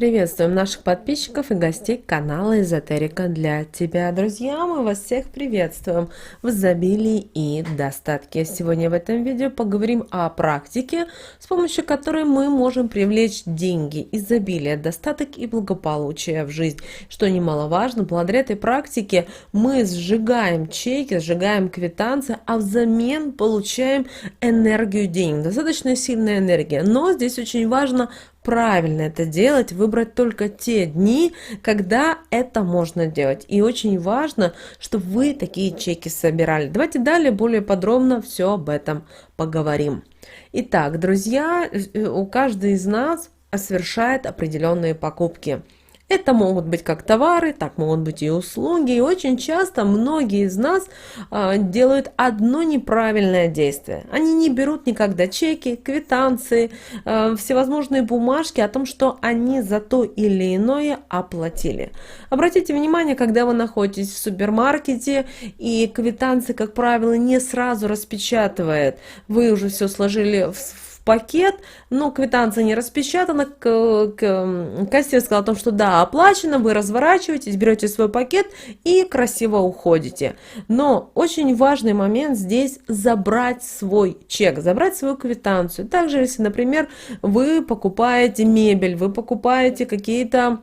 Приветствуем наших подписчиков и гостей канала Эзотерика для тебя. Друзья, мы вас всех приветствуем в изобилии и достатке. Сегодня в этом видео поговорим о практике, с помощью которой мы можем привлечь деньги, изобилие, достаток и благополучие в жизнь. Что немаловажно, благодаря этой практике мы сжигаем чеки, сжигаем квитанции, а взамен получаем энергию денег. Достаточно сильная энергия. Но здесь очень важно правильно это делать, выбрать только те дни, когда это можно делать. И очень важно, чтобы вы такие чеки собирали. Давайте далее более подробно все об этом поговорим. Итак, друзья, у каждого из нас совершает определенные покупки. Это могут быть как товары, так могут быть и услуги. И очень часто многие из нас делают одно неправильное действие. Они не берут никогда чеки, квитанции, всевозможные бумажки о том, что они за то или иное оплатили. Обратите внимание, когда вы находитесь в супермаркете и квитанции, как правило, не сразу распечатывает. Вы уже все сложили в пакет, но квитанция не распечатана, кассир сказал о том, что да, оплачено, вы разворачиваетесь, берете свой пакет и красиво уходите. Но очень важный момент здесь забрать свой чек, забрать свою квитанцию. Также, если, например, вы покупаете мебель, вы покупаете какие-то,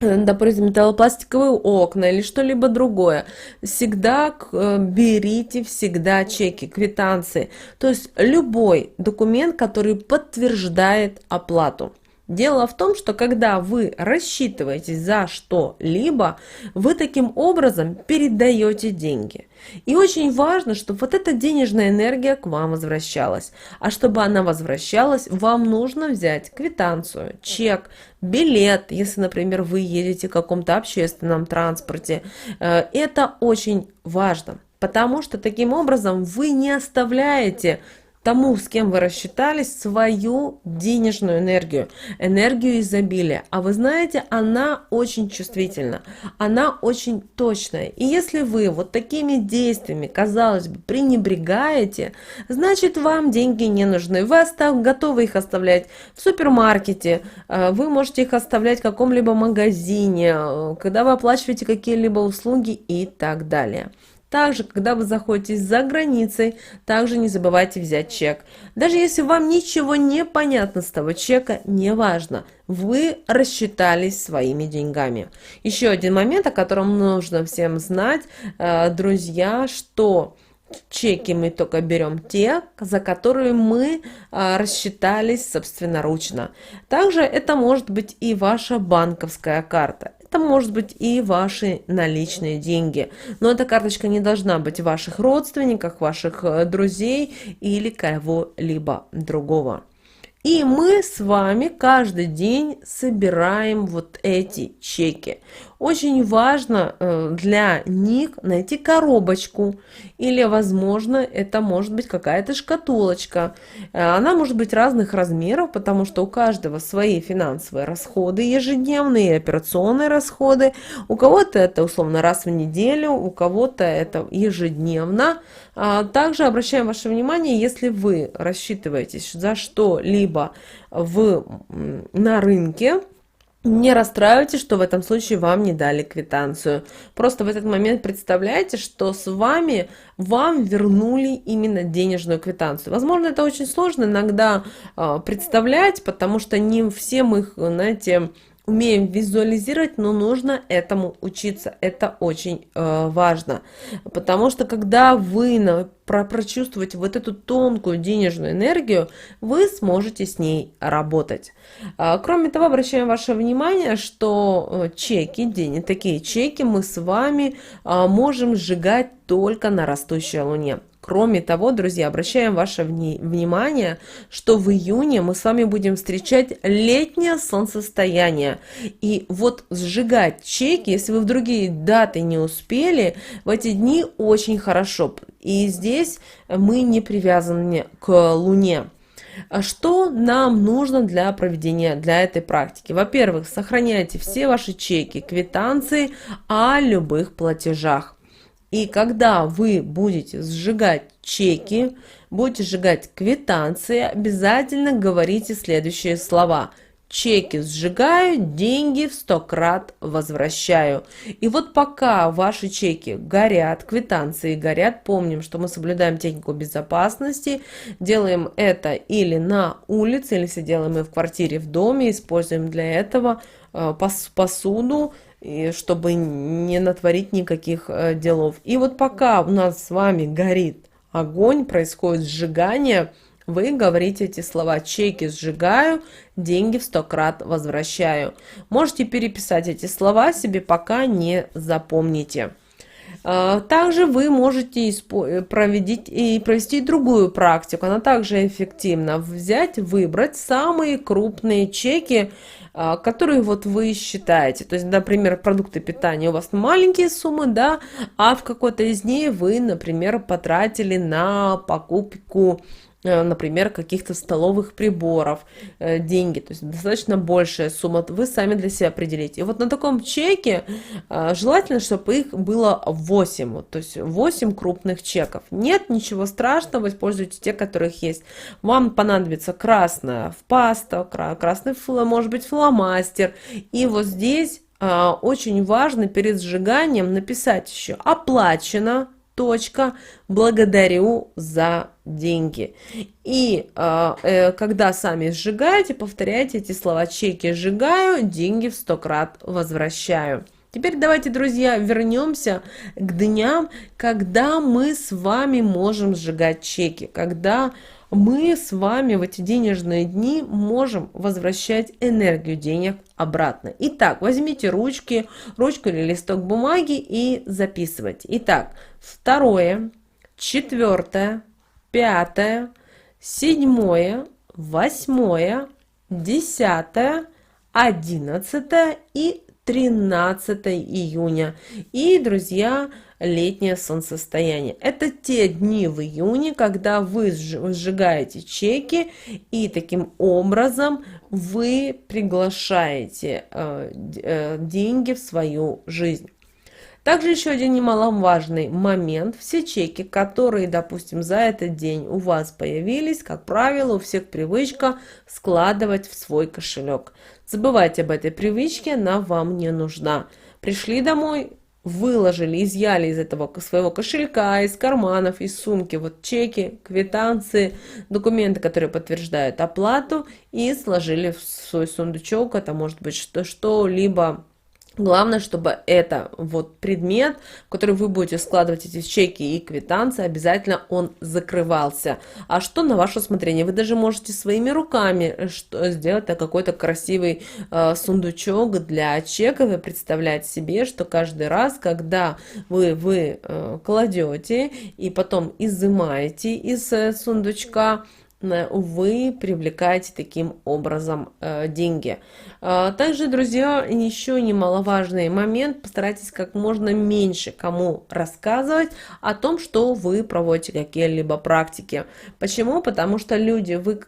допустим, металлопластиковые окна или что-либо другое, всегда берите всегда чеки, квитанции, то есть любой документ, который подтверждает оплату. Дело в том, что когда вы рассчитываетесь за что-либо, вы таким образом передаете деньги. И очень важно, чтобы вот эта денежная энергия к вам возвращалась. А чтобы она возвращалась, вам нужно взять квитанцию, чек, билет, если, например, вы едете в каком-то общественном транспорте. Это очень важно, потому что таким образом вы не оставляете тому, с кем вы рассчитались, свою денежную энергию, энергию изобилия. А вы знаете, она очень чувствительна, она очень точная. И если вы вот такими действиями, казалось бы, пренебрегаете, значит, вам деньги не нужны. Вы готовы их оставлять в супермаркете, вы можете их оставлять в каком-либо магазине, когда вы оплачиваете какие-либо услуги и так далее. Также, когда вы заходите за границей, также не забывайте взять чек. Даже если вам ничего не понятно с того чека, неважно, вы рассчитались своими деньгами. Еще один момент, о котором нужно всем знать, друзья, что чеки мы только берем те, за которые мы рассчитались собственноручно. Также это может быть и ваша банковская карта. Это может быть и ваши наличные деньги. Но эта карточка не должна быть в ваших родственниках, ваших друзей или кого-либо другого. И мы с вами каждый день собираем вот эти чеки. Очень важно для них найти коробочку или, возможно, это может быть какая-то шкатулочка. Она может быть разных размеров, потому что у каждого свои финансовые расходы, ежедневные операционные расходы. У кого-то это условно раз в неделю, у кого-то это ежедневно. Также обращаем ваше внимание, если вы рассчитываетесь за что-либо на рынке, не расстраивайтесь, что в этом случае вам не дали квитанцию. Просто в этот момент представляйте, что вам вернули именно денежную квитанцию. Возможно, это очень сложно иногда представлять, потому что не все мы их, знаете, умеем визуализировать, но нужно этому учиться. Это очень важно. Потому что когда вы прочувствуете вот эту тонкую денежную энергию, вы сможете с ней работать. Кроме того, обращаем ваше внимание, что такие чеки мы с вами можем сжигать только на растущей луне. Кроме того, друзья, обращаем ваше внимание, что в июне мы с вами будем встречать летнее солнцестояние. И вот сжигать чеки, если вы в другие даты не успели, в эти дни очень хорошо. И здесь мы не привязаны к Луне. Что нам нужно для этой практики? Во-первых, сохраняйте все ваши чеки, квитанции о любых платежах. И когда вы будете сжигать чеки, будете сжигать квитанции, обязательно говорите следующие слова. чеки сжигаю, деньги в 100 крат возвращаю. И вот пока ваши чеки горят, квитанции горят, помним, что мы соблюдаем технику безопасности, делаем это или на улице, или если делаем мы в квартире, в доме, используем для этого посуду, чтобы не натворить никаких делов. И вот пока у нас с вами горит огонь, происходит сжигание, вы говорите эти слова: чеки сжигаю, деньги в 100 крат возвращаю. Можете переписать эти слова себе, пока не запомните. Также вы можете провести другую практику, она также эффективна. Выбрать самые крупные чеки, которые вот вы считаете. То есть, например, продукты питания у вас маленькие суммы, да, а в какой-то из них вы, например, потратили на покупку, например, каких-то столовых приборов, деньги, то есть достаточно большая сумма, вы сами для себя определите. И вот на таком чеке желательно, чтобы их было 8, то есть 8 крупных чеков. Нет ничего страшного, используйте те, которых есть. Вам понадобится красная паста, красный, может быть, фломастер. И вот здесь очень важно перед сжиганием написать еще «оплачено», точка, благодарю за деньги. И когда сами сжигаете, повторяйте эти слова: чеки сжигаю, деньги в 100 крат возвращаю. Теперь давайте, друзья, вернемся к дням, когда мы с вами можем сжигать чеки, когда мы с вами в эти денежные дни можем возвращать энергию денег обратно. Итак, возьмите ручку или листок бумаги и записывайте. Итак, 2, 4, 5, 7, 8, 10, 11 и 13 июня. И, друзья, летнее солнцестояние. Это те дни в июне, когда вы сжигаете чеки, и таким образом вы приглашаете деньги в свою жизнь. Также еще один немаловажный момент: все чеки, которые, допустим, за этот день у вас появились, как правило, у всех привычка складывать в свой кошелек. Забывайте об этой привычке, она вам не нужна. Пришли домой, выложили, изъяли из этого своего кошелька, из карманов, из сумки вот чеки, квитанции, документы, которые подтверждают оплату, и сложили в свой сундучок. Это может быть что-либо. Главное, чтобы это вот предмет, в который вы будете складывать эти чеки и квитанции, обязательно он закрывался. А что на ваше усмотрение? Вы даже можете своими руками сделать какой-то красивый сундучок для чеков и представлять себе, что каждый раз, когда вы кладете и потом изымаете из сундучка, вы привлекаете таким образом деньги. Также, друзья, еще немаловажный момент: постарайтесь как можно меньше кому рассказывать о том, что вы проводите какие-либо практики. Почему? Потому что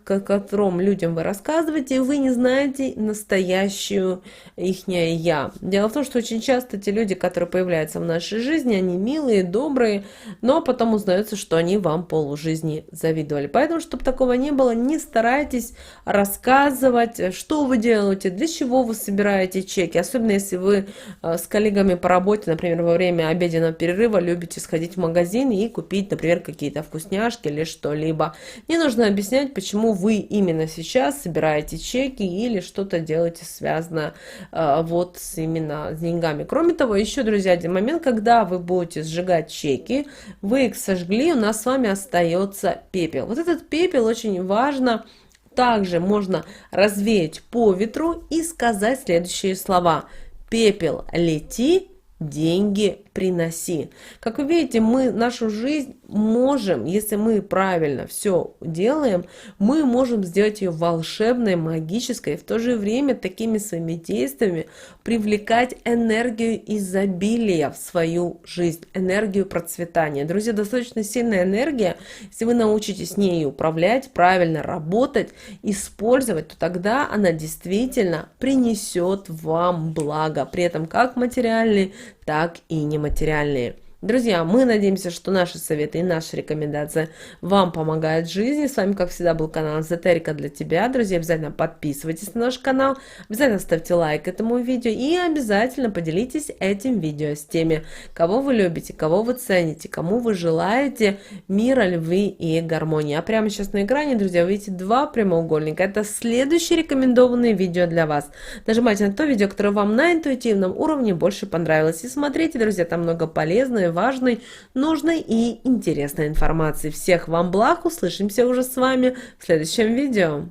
которым людям вы рассказываете, вы не знаете настоящую ихнее я. Дело в том, что очень часто те люди, которые появляются в нашей жизни, они милые, добрые, но потом узнается, что они вам полжизни завидовали. Поэтому, чтобы такого не было, не старайтесь рассказывать, что вы делаете, для чего вы собираете чеки. Особенно если вы с коллегами по работе, например, во время обеденного перерыва любите сходить в магазин и купить, например, какие-то вкусняшки или что-либо. Не нужно объяснять, почему вы именно сейчас собираете чеки или что-то делаете связано вот именно с деньгами. Кроме того, еще, друзья, один момент: когда вы будете сжигать чеки, вы их сожгли, у нас с вами остается пепел. Вот этот пепел очень важно. Также можно развеять по ветру и сказать следующие слова: пепел лети, деньги приноси. Как вы видите, мы нашу жизнь можем, если мы правильно все делаем, мы можем сделать ее волшебной, магической, и в то же время такими своими действиями привлекать энергию изобилия в свою жизнь, энергию процветания. Друзья, достаточно сильная энергия. Если вы научитесь с ней управлять, правильно работать, использовать, то тогда она действительно принесет вам благо, при этом как материальные, так и нематериальные. Друзья, мы надеемся, что наши советы и наши рекомендации вам помогают в жизни. С вами, как всегда, был канал Эзотерика для тебя. Друзья, обязательно подписывайтесь на наш канал, обязательно ставьте лайк этому видео и обязательно поделитесь этим видео с теми, кого вы любите, кого вы цените, кому вы желаете мира, любви и гармонии. А прямо сейчас на экране, друзья, вы видите два прямоугольника. Это следующие рекомендованные видео для вас. Нажимайте на то видео, которое вам на интуитивном уровне больше понравилось. И смотрите, друзья, там много полезной, важной, нужной и интересной информации. Всех вам благ, услышимся уже с вами в следующем видео.